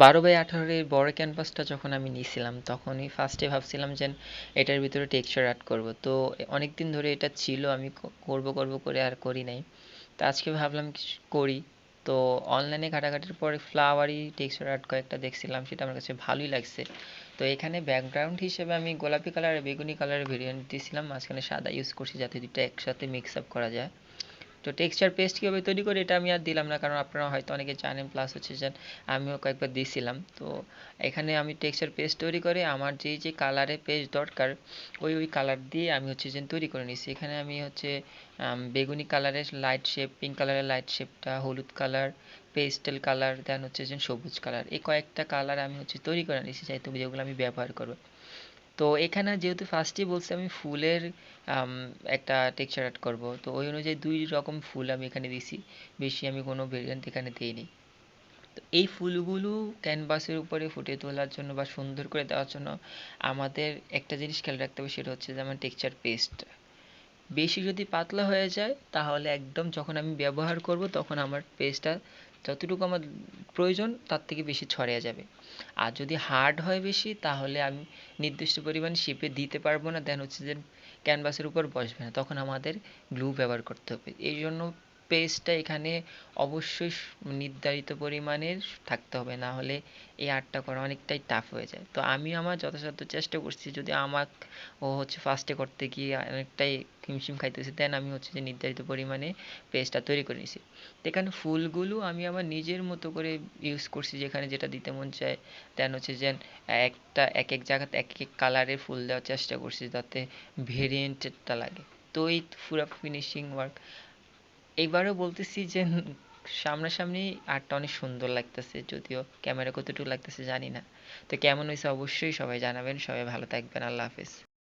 12x18 এর বড় ক্যানভাসটা যখন আমি নিয়েছিলাম তখনই ফার্স্টে ভাবছিলাম যে এটার ভিতরে টেক্সচার আর্ট করব। তো অনেক দিন ধরে এটা ছিল, আমি করব করব করে আর করি নাই। তো আজকে ভাবলাম করি। তো অনলাইনে ঘাটাঘাটির পরে ফ্লাওয়ারি টেক্সচার আর্ট কয়েকটা দেখছিলাম, সেটা আমার কাছে ভালোই লাগছে। তো এখানে ব্যাকগ্রাউন্ড হিসেবে আমি গোলাপি কালার আর বেগুনি কালারের ভেরিয়েন্ট দিয়েছিলাম, মাঝখানে সাদা ইউজ করছি যাতে দুটো একসাথে মিক্স আপ করা যায়। তো টেক্সচার পেস্ট কীভাবে তৈরি করি এটা আমি আর দিলাম না, কারণ আপনারা হয়তো অনেকে জানেন, প্লাস হচ্ছে যে আমিও কয়েকবার দিয়েছিলাম। তো এখানে আমি টেক্সচার পেস্ট তৈরি করে আমার যে কালারে পেস্ট দরকার ওই কালার দিয়ে আমি হচ্ছে যে তৈরি করে নিছি। এখানে আমি হচ্ছে বেগুনি কালারের লাইট শেপ, পিঙ্ক কালারের লাইট শেপটা, হলুদ কালার, পেস্টেল কালার, দেন হচ্ছে যে সবুজ কালার, এই কয়েকটা কালার আমি হচ্ছে তৈরি করে নিছি যেহেতু যেগুলো আমি ব্যবহার করবো। তো এখানে যেহেতু ফার্স্টেই বলছি আমি ফুলের আম, একটা টেক্সচার আর্ট করবো, তো ওই অনুযায়ী 2 রকম ফুল আমি এখানে দিছি, বেশি আমি কোনো ভেরিয়েন্ট এখানে দিইনি। তো এই ফুলগুলো ক্যানভাসের উপরে ফুটিয়ে তোলার জন্য বা সুন্দর করে দেওয়ার জন্য আমাদের একটা জিনিস খেয়াল রাখতে হবে, সেটা হচ্ছে যেমন টেক্সচার পেস্ট বেশি যদি পাতলা হয়ে যায় তাহলে একদম যখন আমি ব্যবহার করব তখন আমার পেস্টটা যতটুকু আমার প্রয়োজন তার থেকে বেশি ছড়িয়ে যাবে। আর যদি হার্ড হয় বেশি তাহলে আমি নির্দিষ্ট পরিমাণ শেপে দিতে পারবো না, দেন হচ্ছে যে ক্যানভাসের উপর বসবে না, তখন আমাদের গ্লু ব্যবহার করতে হবে। এই জন্য পেস্টটা এখানে অবশ্যই নির্ধারিত পরিমাণের থাকতে হবে, না হলে এই আর্টটা করা অনেকটাই টাফ হয়ে যায়। তো আমি আমার যথাসাধ্য চেষ্টা করছি, যদি আমার ও হচ্ছে ফার্স্টে করতে গিয়ে অনেকটাই হিমশিম খাইতেছে, দেন আমি হচ্ছে যে নির্ধারিত পরিমাণে পেস্টটা তৈরি করে নিছি। তো এখানে ফুলগুলো আমি আমার নিজের মতো করে ইউজ করছি, যেখানে যেটা দিতে মন চায়। দেন হচ্ছে যে একটা এক এক জায়গাতে এক এক কালারের ফুল দেওয়ার চেষ্টা করছি যাতে ভেরিয়েন্টেডটা লাগে। তো এই পুরো ফিনিশিং ওয়ার্ক এইবারও বলতেছি যে সামনাসামনি আর্টটা অনেক সুন্দর লাগতেছে, যদিও ক্যামেরা কতটুকু লাগতেছে জানি না। তো কেমন হয়েছে অবশ্যই সবাই জানাবেন। সবাই ভালো থাকবেন, আল্লাহ হাফেজ।